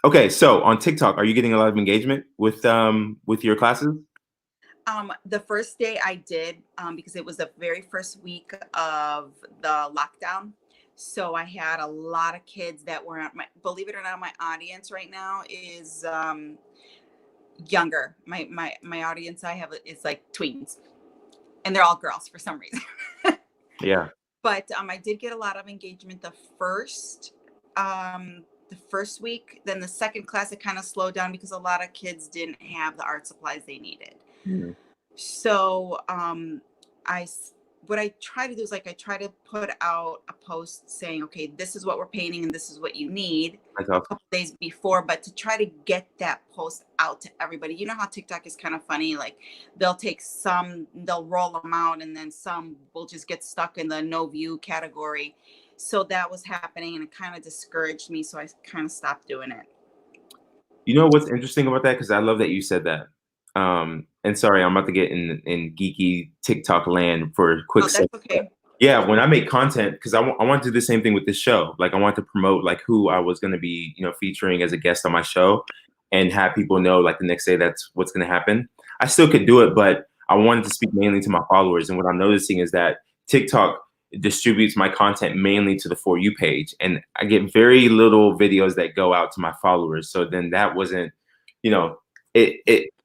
okay, so on TikTok, are you getting a lot of engagement with your classes? The first day I did, because it was the very first week of the lockdown. So I had a lot of kids that were believe it or not, my audience right now is younger. My audience I have is like tweens, and they're all girls for some reason. Yeah. But I did get a lot of engagement the first week. Then the second class, it kind of slowed down because a lot of kids didn't have the art supplies they needed. Mm-hmm. So what I try to do is, like, I try to put out a post saying, okay, this is what we're painting and this is what you need, That's awesome. a couple days before, but to try to get that post out to everybody. You know how TikTok is kind of funny, like they'll roll them out, and then some will just get stuck in the no view category. So that was happening, and it kind of discouraged me. So I kind of stopped doing it. You know what's interesting about that? Because I love that you said that. And sorry, I'm about to get in geeky TikTok land for a quick second. That's okay. Yeah, when I make content, because I want to do the same thing with this show. Like I want to promote like who I was going to be, featuring as a guest on my show, and have people know like the next day that's what's going to happen. I still could do it, but I wanted to speak mainly to my followers. And what I'm noticing is that TikTok distributes my content mainly to the For You page, and I get very little videos that go out to my followers. So then that wasn't,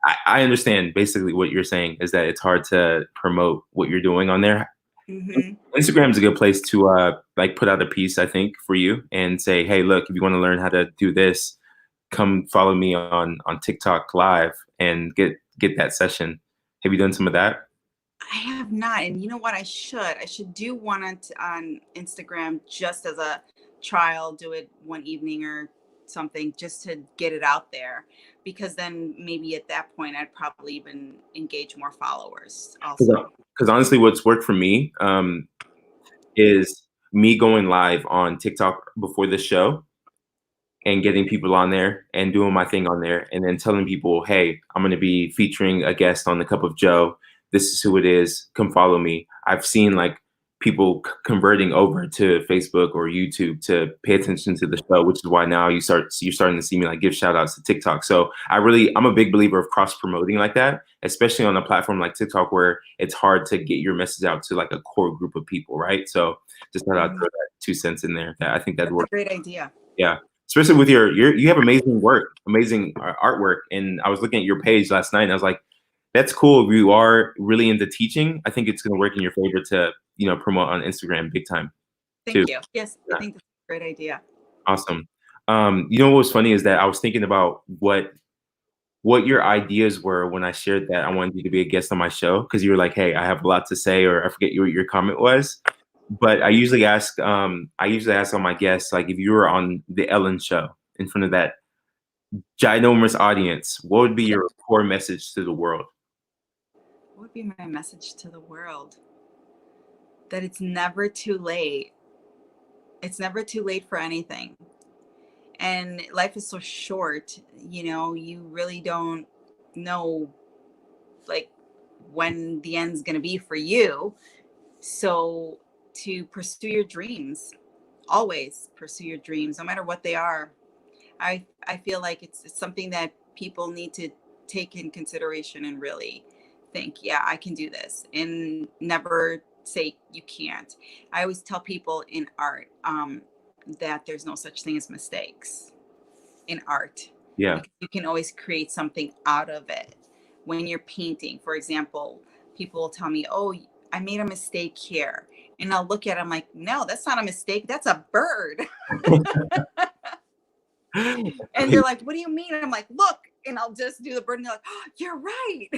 I understand basically what you're saying is that it's hard to promote what you're doing on there. Mm-hmm. Instagram is a good place to like put out a piece, I think, for you and say, hey, look, if you want to learn how to do this, come follow me on TikTok live and get that session. Have you done some of that? I have not. And you know what? I should do one on Instagram just as a trial, do it one evening or something, just to get it out there, because then maybe at that point I'd probably even engage more followers also. Because honestly, what's worked for me is me going live on TikTok before the show and getting people on there and doing my thing on there, and then telling people, hey, I'm going to be featuring a guest on the Cup of Joe. This is who it is. Come follow me. I've seen like people converting over to Facebook or YouTube to pay attention to the show, which is why now you're starting to see me like give shout outs to TikTok. So I'm a big believer of cross promoting like that, especially on a platform like TikTok, where it's hard to get your message out to like a core group of people, right? So just thought I'd throw that 2 cents in there. That I think that'd work. A great idea. Yeah. Especially with you have amazing work, amazing artwork. And I was looking at your page last night and I was like, that's cool. If you are really into teaching, I think it's going to work in your favor to, promote on Instagram big time. Thank you. Yes, yeah. I think that's a great idea. Awesome. What was funny is that I was thinking about what your ideas were when I shared that I wanted you to be a guest on my show, because you were like, hey, I have a lot to say, or I forget what your comment was. But I usually ask all my guests, like, if you were on the Ellen show in front of that ginormous audience, what would be your core message to the world? What would be my message to the world? That it's never too late. It's never too late for anything. and life is so short, you know, you really don't know like when the end's going to be for you. So to pursue your dreams, always pursue your dreams, no matter what they are. I feel like it's something that people need to take in consideration and really think, yeah, I can do this, and never say you can't. I always tell people in art that there's no such thing as mistakes in art, Yeah. because you can always create something out of it. When you're painting, for example, people will tell me, oh, I made a mistake here. And I'll look at it, I'm like, no, that's not a mistake. That's a bird. And they're like, what do you mean? And I'm like, look, and I'll just do the bird, and they're like, oh, you're right.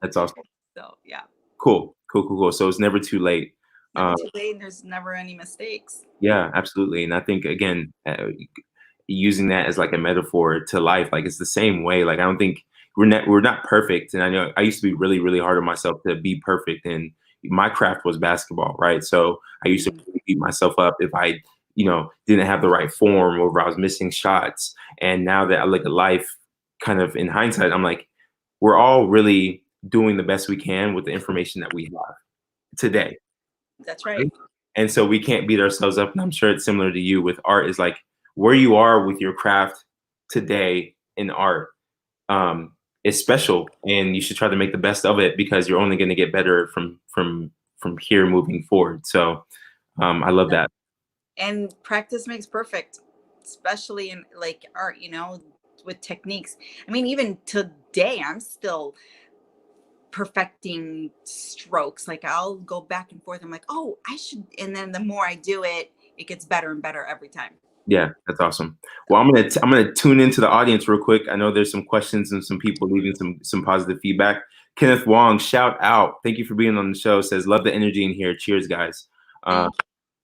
That's awesome. So yeah, Cool. So it's never too late. never too late, and there's never any mistakes. Yeah, absolutely. And I think again, using that as like a metaphor to life, like it's the same way. Like I don't think we're not perfect. And I know I used to be really, really hard on myself to be perfect. And my craft was basketball, right? So I used to really beat myself up if I, didn't have the right form or if I was missing shots. And now that I look at life kind of in hindsight, I'm like, we're all really doing the best we can with the information that we have today. That's right. And so we can't beat ourselves up. And I'm sure it's similar to you with art, is like where you are with your craft today in art is special, and you should try to make the best of it, because you're only going to get better from here moving forward. So I love that. And practice makes perfect, especially in like art, with techniques. I mean, even today, I'm still perfecting strokes. Like I'll go back and forth. I'm like, oh, I should. And then the more I do it, it gets better and better every time. Yeah, that's awesome. Well, I'm gonna tune into the audience real quick. I know there's some questions and some people leaving some positive feedback. Kenneth Wong, shout out! Thank you for being on the show. Says love the energy in here. Cheers, guys.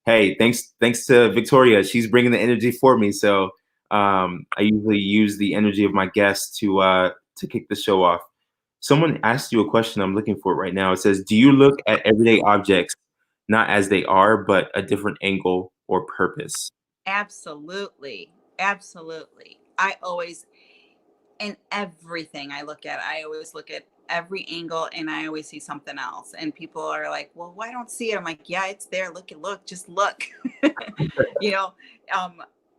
Hey, thanks to Victoria. She's bringing the energy for me. So I usually use the energy of my guests to kick the show off. Someone asked you a question. I'm looking for it right now. It says, do you look at everyday objects not as they are, but a different angle or purpose? Absolutely. Absolutely. I always, in everything I look at, I always look at every angle, and I always see something else. And people are like, well, why don't see it? I'm like, yeah, it's there. Look, just look. you know,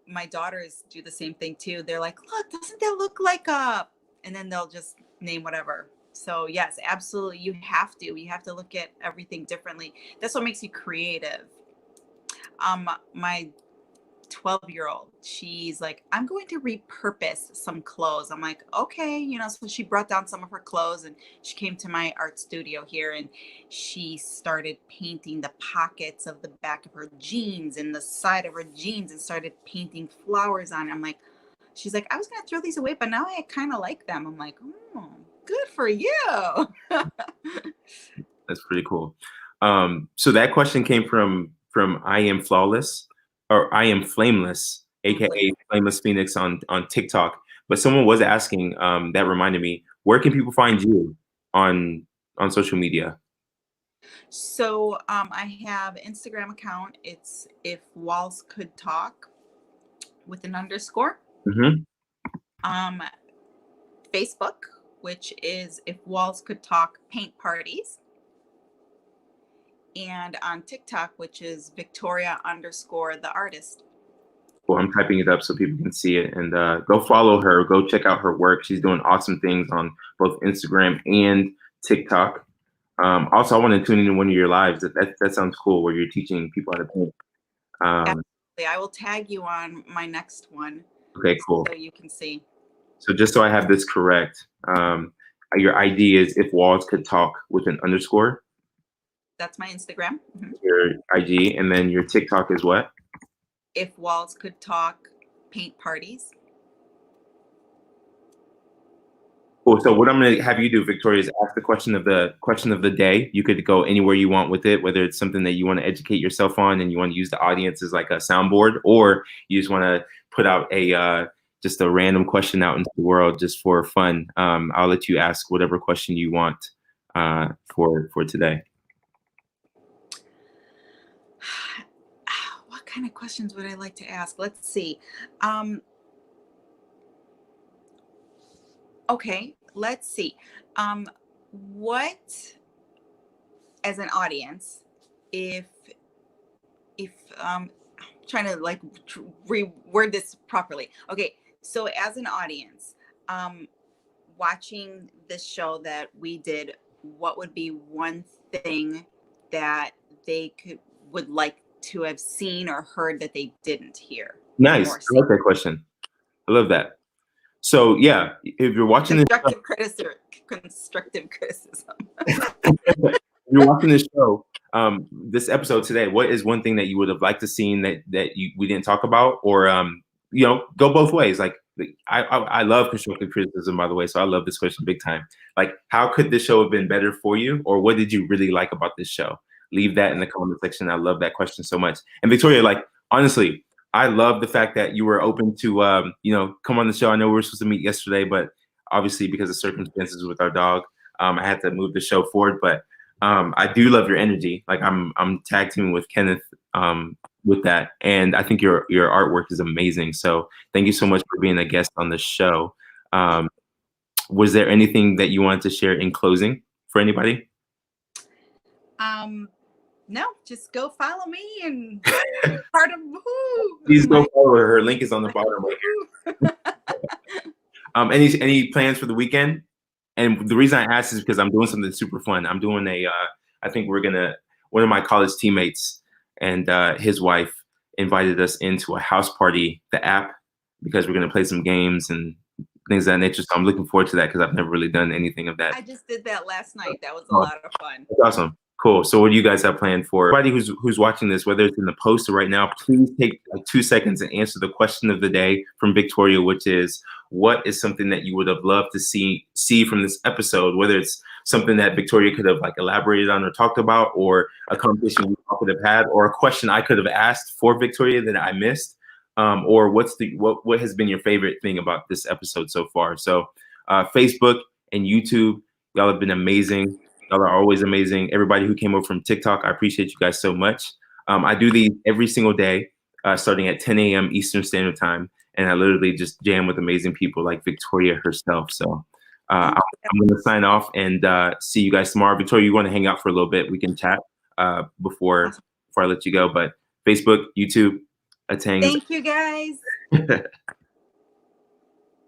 my daughters do the same thing too. They're like, look, doesn't that look like and then they'll just name whatever. So yes, absolutely. You have to look at everything differently. That's what makes you creative. My 12-year-old, she's like, I'm going to repurpose some clothes. I'm like, okay, so she brought down some of her clothes, and she came to my art studio here, and she started painting the pockets of the back of her jeans and the side of her jeans, and started painting flowers on it. I'm like, she's like, I was gonna throw these away, but now I kind of like them. I'm like, oh, good for you. That's pretty cool. So that question came from I Am Flawless, or I Am Flameless, aka Flameless Phoenix on TikTok. But someone was asking, that reminded me, where can people find you on social media? So I have Instagram account. It's If Walls Could Talk with an underscore. Facebook, which is If Walls Could Talk Paint Parties. And on TikTok, which is Victoria _ the artist. Well, I'm typing it up so people can see it, and go follow her. Go check out her work. She's doing awesome things on both Instagram and TikTok. Also, I want to tune into one of your lives. That sounds cool, where you're teaching people how to paint. Absolutely. I will tag you on my next one. Okay, cool. So you can see. So just so I have this correct, your ID is If Walls Could Talk with an underscore. That's my Instagram. Your IG, and then your TikTok is what? If Walls Could Talk Paint Parties. Cool. So what I'm going to have you do, Victoria, is ask the question of the day. You could go anywhere you want with it, whether it's something that you want to educate yourself on and you want to use the audience as like a soundboard, or you just want to put out just a random question out into the world just for fun. I'll let you ask whatever question you want for today. kind of questions would I like to ask? Let's see. Okay, let's see. What, as an audience, if trying to like reword this properly. Okay, so as an audience, watching this show that we did, what would be one thing that they would like to have seen or heard that they didn't hear? Nice. I like that question. I love that. So yeah, if you're watching constructive criticism. If you're watching this show, this episode today, what is one thing that you would have liked to seen that we didn't talk about, or go both ways? Like I love constructive criticism, by the way, so I love this question big time. Like, how could this show have been better for you, or what did you really like about this show? Leave that in the comment section. I love that question so much. And Victoria, like, honestly, I love the fact that you were open to come on the show. I know we were supposed to meet yesterday, but obviously because of circumstances with our dog, I had to move the show forward. But I do love your energy. Like, I'm tag teaming with Kenneth with that, and I think your artwork is amazing. So thank you so much for being a guest on the show. Was there anything that you wanted to share in closing for anybody? No, just go follow me and part of please go follow her. Her link is on the bottom right here. Any plans for the weekend? And the reason I asked is because I'm doing something super fun. I'm doing I think one of my college teammates and his wife invited us into a house party, the app, because we're gonna play some games and things of that nature. So I'm looking forward to that because I've never really done anything of that. I just did that last night. That was a lot of fun. That's awesome. Cool. So what do you guys have planned for everybody who's watching this, whether it's in the post or right now? Please take like 2 seconds and answer the question of the day from Victoria, which is, what is something that you would have loved to see from this episode? Whether it's something that Victoria could have like elaborated on or talked about, or a conversation we could have had, or a question I could have asked for Victoria that I missed, or what has been your favorite thing about this episode so far? So Facebook and YouTube, y'all have been amazing. Y'all are always amazing. Everybody who came over from TikTok, I appreciate you guys so much. I do these every single day, starting at 10 a.m. Eastern Standard Time, and I literally just jam with amazing people like Victoria herself. So I'm going to sign off and see you guys tomorrow. Victoria, you want to hang out for a little bit? We can chat before I let you go. But Facebook, YouTube, Atang. Thank you, guys.